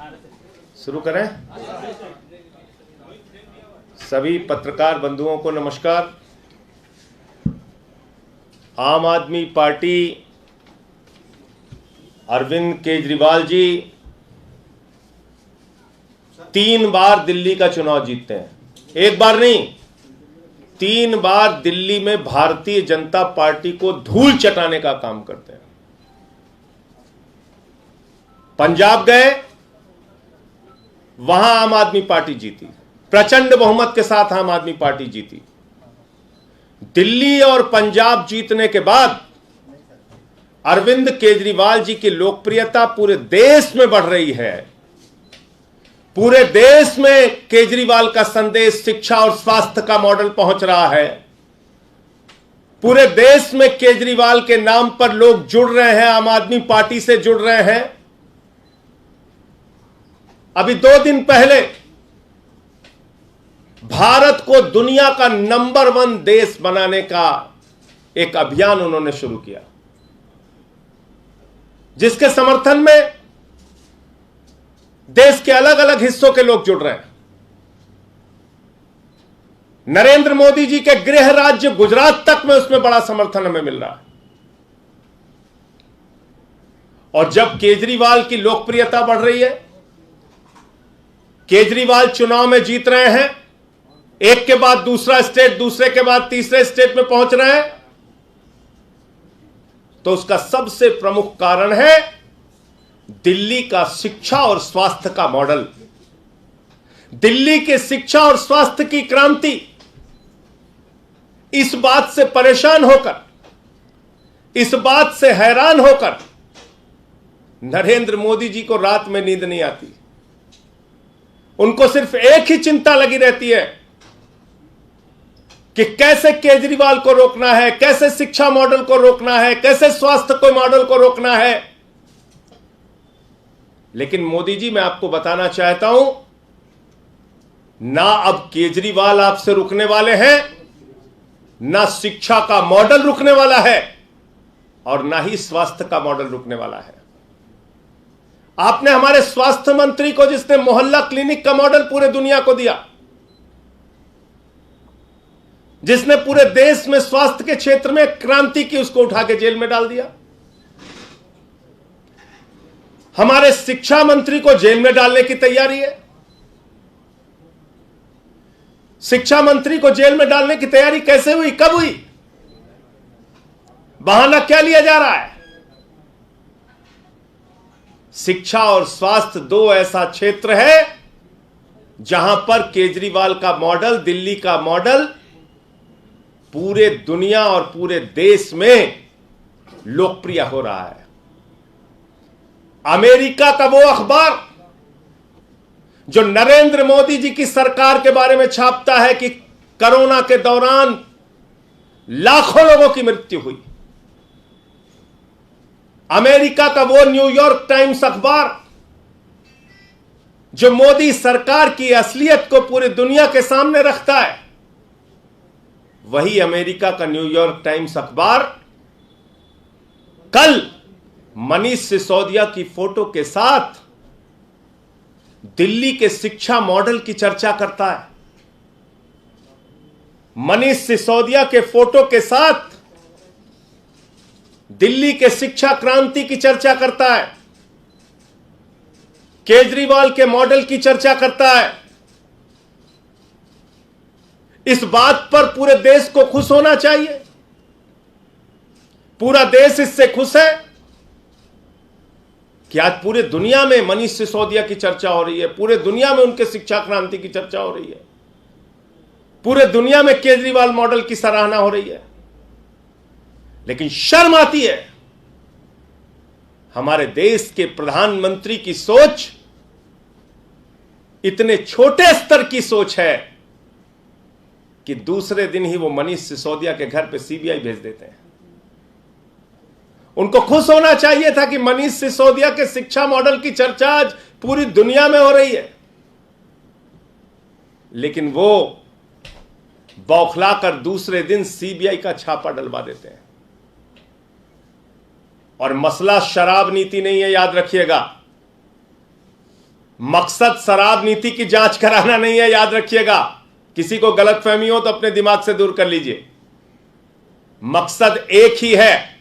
शुरू करें। सभी पत्रकार बंधुओं को नमस्कार। आम आदमी पार्टी अरविंद केजरीवाल जी 3 बार दिल्ली का चुनाव जीतते हैं। एक बार नहीं, 3 बार दिल्ली में भारतीय जनता पार्टी को धूल चटाने का काम करते हैं। पंजाब गए, वहां आम आदमी पार्टी जीती, प्रचंड बहुमत के साथ आम आदमी पार्टी जीती। दिल्ली और पंजाब जीतने के बाद अरविंद केजरीवाल जी की लोकप्रियता पूरे देश में बढ़ रही है। पूरे देश में केजरीवाल का संदेश शिक्षा और स्वास्थ्य का मॉडल पहुंच रहा है। पूरे देश में केजरीवाल के नाम पर लोग जुड़ रहे हैं, आम आदमी पार्टी से जुड़ रहे हैं। अभी 2 दिन पहले भारत को दुनिया का नंबर 1 देश बनाने का एक अभियान उन्होंने शुरू किया, जिसके समर्थन में देश के अलग अलग हिस्सों के लोग जुड़ रहे हैं। नरेंद्र मोदी जी के गृह राज्य गुजरात तक में उसमें बड़ा समर्थन हमें मिल रहा है। और जब केजरीवाल की लोकप्रियता बढ़ रही है, केजरीवाल चुनाव में जीत रहे हैं, एक के बाद दूसरा स्टेट, दूसरे के बाद तीसरे स्टेट में पहुंच रहे हैं, तो उसका सबसे प्रमुख कारण है दिल्ली का शिक्षा और स्वास्थ्य का मॉडल। दिल्ली के शिक्षा और स्वास्थ्य की क्रांति। इस बात से परेशान होकर, इस बात से हैरान होकर नरेंद्र मोदी जी को रात में नींद नहीं आती। उनको सिर्फ एक ही चिंता लगी रहती है कि कैसे केजरीवाल को रोकना है, कैसे शिक्षा मॉडल को रोकना है, कैसे स्वास्थ्य को मॉडल को रोकना है। लेकिन मोदी जी, मैं आपको बताना चाहता हूं, ना अब केजरीवाल आपसे रुकने वाले हैं, ना शिक्षा का मॉडल रुकने वाला है, और ना ही स्वास्थ्य का मॉडल रुकने वाला है। आपने हमारे स्वास्थ्य मंत्री को, जिसने मोहल्ला क्लिनिक का मॉडल पूरे दुनिया को दिया, जिसने पूरे देश में स्वास्थ्य के क्षेत्र में क्रांति की, उसको उठा के जेल में डाल दिया। हमारे शिक्षा मंत्री को जेल में डालने की तैयारी है। शिक्षा मंत्री को जेल में डालने की तैयारी कैसे हुई, कब हुई? बहाना क्या लिया जा रहा है? शिक्षा और स्वास्थ्य 2 ऐसा क्षेत्र है जहां पर केजरीवाल का मॉडल, दिल्ली का मॉडल पूरे दुनिया और पूरे देश में लोकप्रिय हो रहा है। अमेरिका का वो अखबार जो नरेंद्र मोदी जी की सरकार के बारे में छापता है कि कोरोना के दौरान लाखों लोगों की मृत्यु हुई, अमेरिका का वो न्यूयॉर्क टाइम्स अखबार जो मोदी सरकार की असलियत को पूरी दुनिया के सामने रखता है, वही अमेरिका का न्यूयॉर्क टाइम्स अखबार कल मनीष सिसोदिया की फोटो के साथ दिल्ली के शिक्षा मॉडल की चर्चा करता है। मनीष सिसोदिया के फोटो के साथ दिल्ली के शिक्षा क्रांति की चर्चा करता है, केजरीवाल के मॉडल की चर्चा करता है। इस बात पर पूरे देश को खुश होना चाहिए। पूरा देश इससे खुश है कि आज पूरे दुनिया में मनीष सिसोदिया की चर्चा हो रही है, पूरे दुनिया में उनके शिक्षा क्रांति की चर्चा हो रही है, पूरे दुनिया में केजरीवाल मॉडल की सराहना हो रही है। लेकिन शर्म आती है, हमारे देश के प्रधानमंत्री की सोच इतने छोटे स्तर की सोच है कि दूसरे दिन ही वो मनीष सिसोदिया के घर पे सीबीआई भेज देते हैं। उनको खुश होना चाहिए था कि मनीष सिसोदिया के शिक्षा मॉडल की चर्चा आज पूरी दुनिया में हो रही है, लेकिन वो बौखलाकर दूसरे दिन सीबीआई का छापा डलवा देते हैं। और मसला शराब नीति नहीं है, याद रखिएगा। मकसद शराब नीति की जांच कराना नहीं है, याद रखिएगा। किसी को गलतफहमी हो तो अपने दिमाग से दूर कर लीजिए। मकसद एक ही है,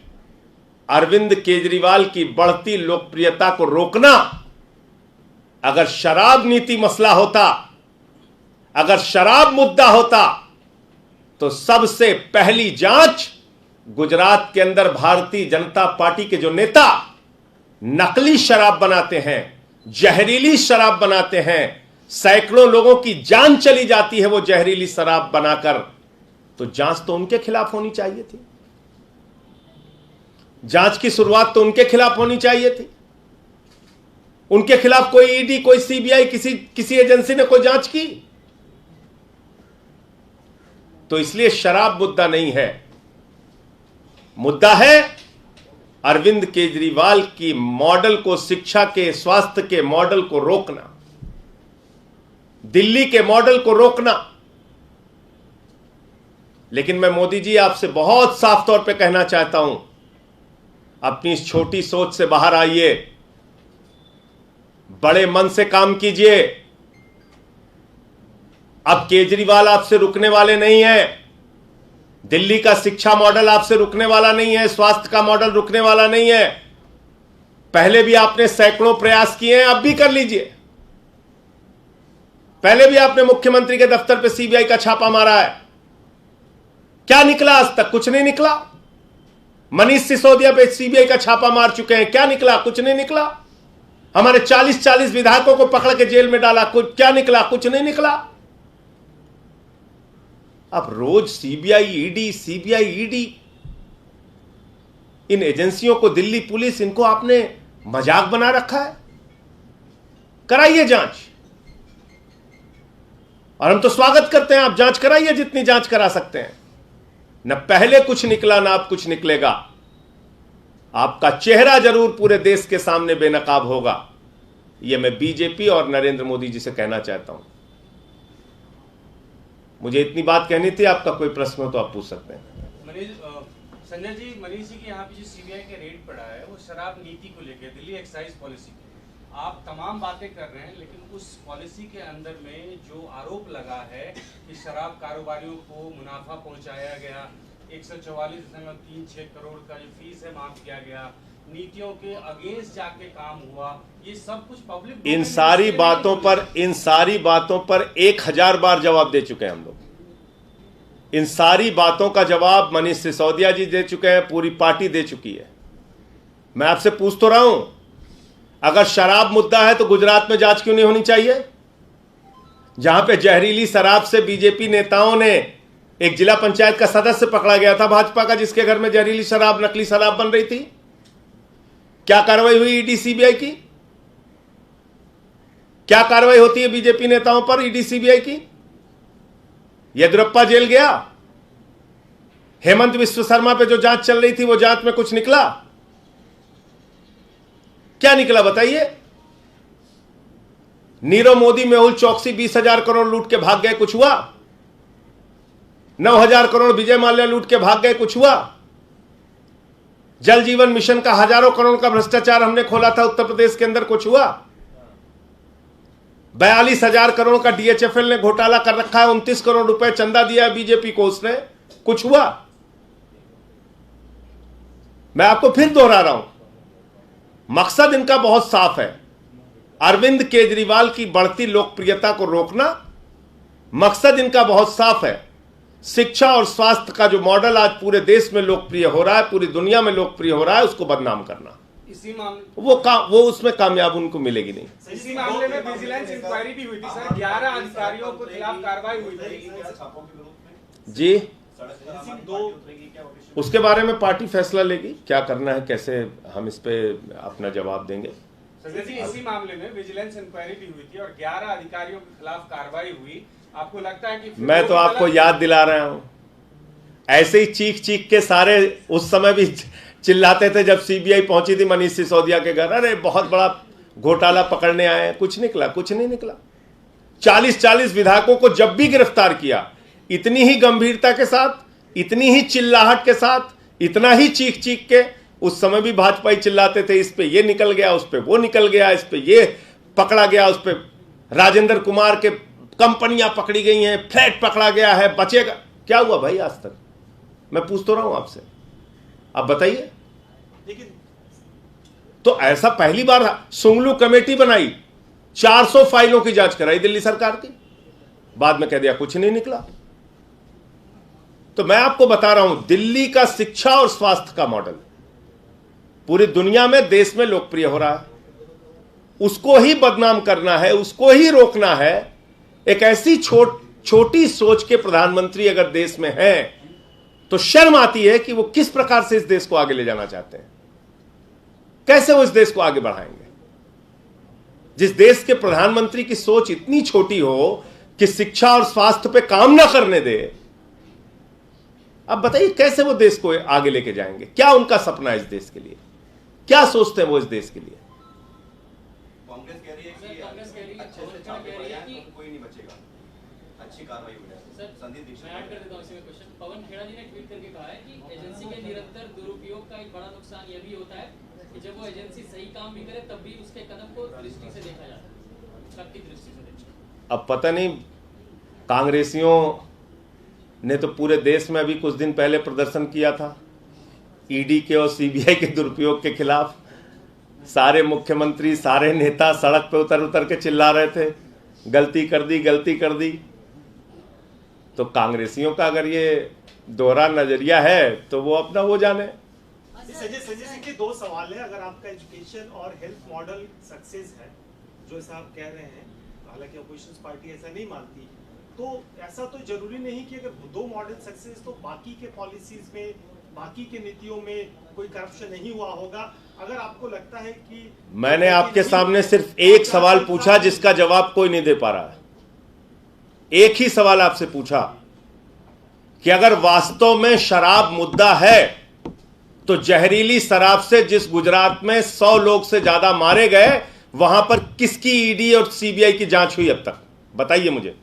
अरविंद केजरीवाल की बढ़ती लोकप्रियता को रोकना। अगर शराब नीति मसला होता, अगर शराब मुद्दा होता, तो सबसे पहली जांच गुजरात के अंदर भारतीय जनता पार्टी के जो नेता नकली शराब बनाते हैं, जहरीली शराब बनाते हैं, सैकड़ों लोगों की जान चली जाती है वो जहरीली शराब बनाकर, तो जांच तो उनके खिलाफ होनी चाहिए थी। जांच की शुरुआत तो उनके खिलाफ होनी चाहिए थी। उनके खिलाफ कोई ईडी, कोई सीबीआई, किसी एजेंसी ने कोई जांच की? तो इसलिए शराब मुद्दा नहीं है, मुद्दा है अरविंद केजरीवाल की मॉडल को, शिक्षा के, स्वास्थ्य के मॉडल को रोकना, दिल्ली के मॉडल को रोकना। लेकिन मैं मोदी जी आपसे बहुत साफ तौर पे कहना चाहता हूं, अपनी इस छोटी सोच से बाहर आइए, बड़े मन से काम कीजिए। अब केजरीवाल आपसे रुकने वाले नहीं है, दिल्ली का शिक्षा मॉडल आपसे रुकने वाला नहीं है, स्वास्थ्य का मॉडल रुकने वाला नहीं है। पहले भी आपने सैकड़ों प्रयास किए हैं, अब भी कर लीजिए। पहले भी आपने मुख्यमंत्री के दफ्तर पे सीबीआई का छापा मारा है, क्या निकला? आज तक कुछ नहीं निकला। मनीष सिसोदिया पे सीबीआई का छापा मार चुके हैं, क्या निकला? कुछ नहीं निकला। हमारे 40-40 विधायकों को पकड़ के जेल में डाला, कुछ क्या निकला? कुछ नहीं निकला। अब रोज सीबीआई ईडी, इन एजेंसियों को, दिल्ली पुलिस, इनको आपने मजाक बना रखा है। कराइए जांच, और हम तो स्वागत करते हैं, आप जांच कराइए जितनी जांच करा सकते हैं। न पहले कुछ निकला, ना अब कुछ निकलेगा। आपका चेहरा जरूर पूरे देश के सामने बेनकाब होगा। यह मैं बीजेपी और नरेंद्र मोदी जी से कहना चाहता हूं। मुझे इतनी बात कहनी थी। आपका कोई प्रश्न हो तो आप पूछ सकते हैं। संजय जी, मनीष जी के यहाँ पे जो सीबीआई का रेड पड़ा है वो शराब नीति को लेकर, दिल्ली एक्साइज पॉलिसी की आप तमाम बातें कर रहे हैं, लेकिन उस पॉलिसी के अंदर में जो आरोप लगा है कि शराब कारोबारियों को मुनाफा पहुंचाया गया, 144.36 करोड़ का जो फीस है माफ किया गया, नीतियों के अगेंस्ट जाके काम हुआ, ये सब कुछ पब्लिक, इन सारी बातों पर 1000 बार जवाब दे चुके हैं हम लोग। इन सारी बातों का जवाब मनीष सिसोदिया जी दे चुके हैं, पूरी पार्टी दे चुकी है। मैं आपसे पूछ तो रहा हूं, अगर शराब मुद्दा है तो गुजरात में जांच क्यों नहीं होनी चाहिए? जहां पे जहरीली शराब से बीजेपी नेताओं ने, एक जिला पंचायत का सदस्य पकड़ा गया था भाजपा का, जिसके घर में जहरीली शराब, नकली शराब बन रही थी। क्या कार्रवाई हुई ईडी सीबीआई की? क्या कार्रवाई होती है बीजेपी नेताओं पर ईडी सीबीआई की? येदियुरप्पा जेल गया, हेमंत विश्व शर्मा पे जो जांच चल रही थी वो जांच में कुछ निकला? क्या निकला बताइए? नीरव मोदी, मेहुल चौकसी 20,000 करोड़ लूट के भाग गए, कुछ हुआ? 9,000 करोड़ विजय माल्या लूट के भाग गए, कुछ हुआ? जल जीवन मिशन का हजारों करोड़ का भ्रष्टाचार हमने खोला था उत्तर प्रदेश के अंदर, कुछ हुआ? 42,000 करोड़ का डीएचएफएल ने घोटाला कर रखा है, 29 करोड़ रुपए चंदा दिया है बीजेपी को, उसने कुछ हुआ? मैं आपको फिर दोहरा रहा हूं, मकसद इनका बहुत साफ है, अरविंद केजरीवाल की बढ़ती लोकप्रियता को रोकना। मकसद इनका बहुत साफ है, शिक्षा और स्वास्थ्य का जो मॉडल आज पूरे देश में लोकप्रिय हो रहा है, पूरी दुनिया में लोकप्रिय हो रहा है, उसको बदनाम करना। इसी मामले वो उसमें कामयाब उनको मिलेगी नहीं। इसी मामले में विजिलेंस इंक्वायरी भी हुई थी सर, 11 अधिकारियों के खिलाफ कार्रवाई हुई थी जी। उसके बारे में पार्टी फैसला लेगी क्या करना है, कैसे हम इस पे अपना जवाब देंगे। संजय जी, इसी मामले में विजिलेंस इंक्वायरी भी हुई थी और 11 अधिकारियों के खिलाफ कार्रवाई हुई। आपको लगता है कि मैं तो आपको याद दिला रहा हूं, ऐसे ही चीख चीख के सारे उस समय भी चिल्लाते थे जब सीबीआई पहुंची थी मनीष सिसोदिया के घर, अरे बहुत बड़ा घोटाला पकड़ने आए हैं, कुछ निकला? कुछ नहीं निकला। 40-40 विधायकों को जब भी गिरफ्तार किया, इतनी ही गंभीरता के साथ, इतनी ही चिल्लाहट के साथ, इतना ही चीख चीख के, उस समय भी भाजपा ही चिल्लाते थे, इस पे ये निकल गया, उस पे वो निकल गया, इस पे ये पकड़ा गया, उस पर राजेंद्र कुमार के कंपनियां पकड़ी गई हैं, फ्लैट पकड़ा गया है, बचेगा क्या हुआ भाई आज तक? मैं पूछ तो रहा हूं आपसे, आप बताइए। लेकिन तो ऐसा पहली बार सुंगलू कमेटी बनाई, 400 फाइलों की जांच कराई दिल्ली सरकार की, बाद में कह दिया कुछ नहीं निकला। तो मैं आपको बता रहा हूं, दिल्ली का शिक्षा और स्वास्थ्य का मॉडल पूरी दुनिया में, देश में लोकप्रिय हो रहा है। उसको ही बदनाम करना है, उसको ही रोकना है। एक ऐसी छोटी सोच के प्रधानमंत्री अगर देश में हैं, तो शर्म आती है कि वो किस प्रकार से इस देश को आगे ले जाना चाहते हैं, कैसे वो इस देश को आगे बढ़ाएंगे। जिस देश के प्रधानमंत्री की सोच इतनी छोटी हो कि शिक्षा और स्वास्थ्य पे काम ना करने दे, अब बताइए कैसे वो देश को आगे लेके जाएंगे? क्या उनका सपना है इस देश के लिए? क्या सोचते हैं वो इस देश के लिए? कांग्रेस कह रही है कि अच्छे से छापे पड़े हैं तो कोई नहीं बचेगा, अच्छी कार्रवाई हो जाएगी। संदीप दीक्षित मैं ऐड कर देता हूं इसी में क्वेश्चन। पवन खेड़ा जी ने ट्वीट करके कहा है कि एजेंसी के निरंतर दुरुपयोग का एक बड़ा नुकसान यह भी होता है कि जब वो एजेंसी सही काम भी करे तब भी उसके कदम को दृष्टि से देखा जाता है, शक की दृष्टि से देखा। अब पता नहीं, कांग्रेसियों ने तो पूरे देश में अभी कुछ दिन पहले प्रदर्शन किया था ईडी के और सीबीआई के दुरुपयोग के खिलाफ। सारे मुख्यमंत्री, सारे नेता सड़क पे उतर के चिल्ला रहे थे, गलती कर दी, गलती कर दी। तो कांग्रेसियों का अगर ये दोहरा नजरिया है तो वो अपना वो जाने। संजय सिंह के दो सवाल है। अगर आपका एजुकेशन और हेल्थ मॉडल सक्सेस है, जो ऐसा आप कह रहे हैं, हालांकि अपोजिशन पार्टी ऐसा नहीं मानती, तो ऐसा तो जरूरी नहीं कि अगर दो मॉडल सक्सेस तो बाकी के पॉलिसीज में, बाकी के नीतियों में कोई करप्शन नहीं हुआ होगा। अगर आपको लगता है कि मैंने आपके सामने सिर्फ एक सवाल पूछा जिसका जवाब कोई नहीं दे पा रहा है। एक ही सवाल आपसे पूछा कि अगर वास्तव में शराब मुद्दा है तो जहरीली शराब से जिस गुजरात में 100 लोग से ज्यादा मारे गए, वहां पर किसकी ईडी और सीबीआई की जांच हुई अब तक? बताइए मुझे।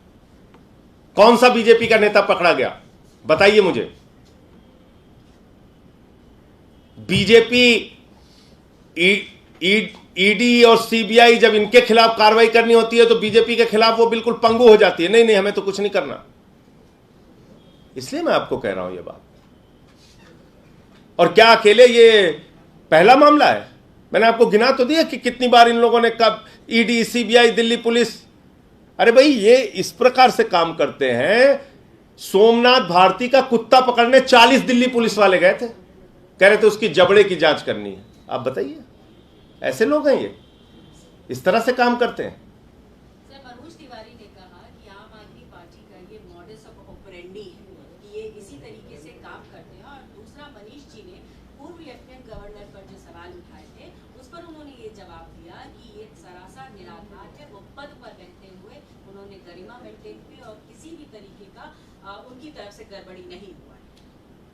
कौन सा बीजेपी का नेता पकड़ा गया? बताइए मुझे। बीजेपी ईडी और सीबीआई जब इनके खिलाफ कार्रवाई करनी होती है तो बीजेपी के खिलाफ वो बिल्कुल पंगु हो जाती है, नहीं नहीं हमें तो कुछ नहीं करना। इसलिए मैं आपको कह रहा हूं ये बात। और क्या अकेले ये पहला मामला है? मैंने आपको गिना तो दिया कि कितनी बार इन लोगों ने कब ईडी, सीबीआई, दिल्ली पुलिस। अरे भाई ये इस प्रकार से काम करते हैं। सोमनाथ भारती का कुत्ता पकड़ने 40 दिल्ली पुलिस वाले गए थे, कह रहे थे उसकी जबड़े की जांच करनी है। आप बताइए, ऐसे लोग हैं ये, इस तरह से काम करते हैं। सर, मनोज तिवारी ने कहा कि आम आदमी पार्टी का ये मॉडस ऑपरेंडी है कि ये इसी तरीके से काम करते हैं। और दूसरा, मनीष जी ने पूर्व लेफ्टिनेंट गवर्नर पर जो सवाल उठाए थे उस पर उन्होंने ये जवाब दिया कि ये सरासर निराधार है। वो पद पर रहते हुए उन्होंने गरिमा मेंटेन की और किसी भी तरीके का उनकी तरफ से गड़बड़ी नहीं हुआ है।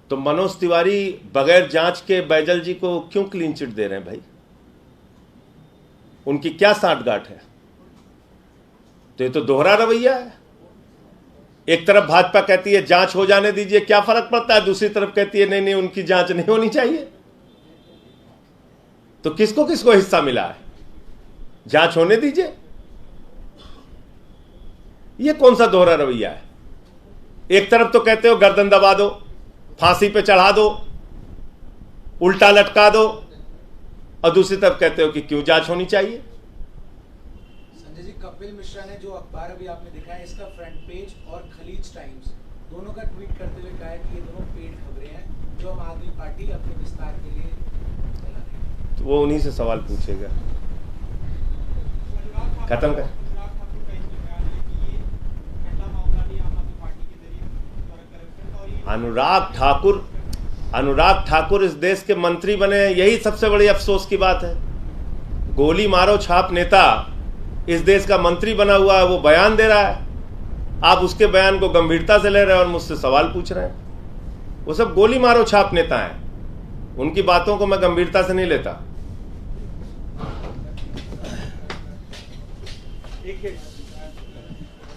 तो मनोज तिवारी बगैर जांच के बैजल जी को क्यों क्लीन चिट दे रहे हैं भाई? उनकी क्या साठगांठ है? तो ये तो दोहरा रवैया है। एक तरफ भाजपा कहती है जांच हो जाने दीजिए, क्या फर्क पड़ता है, दूसरी तरफ कहती है नहीं नहीं उनकी जांच नहीं होनी चाहिए। तो किसको किसको हिस्सा मिला है? जांच होने दीजिए। ये कौन सा दोहरा रवैया है? एक तरफ तो कहते हो गर्दन दबा दो, फांसी पे चढ़ा दो, उल्टा लटका दो, और दूसरी तरफ कहते हो कि क्यों जांच होनी चाहिए। संजय जी, कपिल मिश्रा ने जो अखबार अभी आपने दिखाया, इसका फ्रंट पेज और खलीज टाइम्स दोनों का ट्वीट करते हुए कहा है कि ये दोनों पेड खबरें हैं जो आम आदमी पार्टी अपने विस्तार के लिए चला रही है। तो वो उन्हीं से सवाल पूछेगा। खत्म कर। अनुराग ठाकुर इस देश के मंत्री बने, यही सबसे बड़ी अफसोस की बात है। गोली मारो छाप नेता इस देश का मंत्री बना हुआ है, वो बयान दे रहा है, आप उसके बयान को गंभीरता से ले रहे हैं और मुझसे सवाल पूछ रहे हैं। वो सब गोली मारो छाप नेता हैं, उनकी बातों को मैं गंभीरता से नहीं लेता।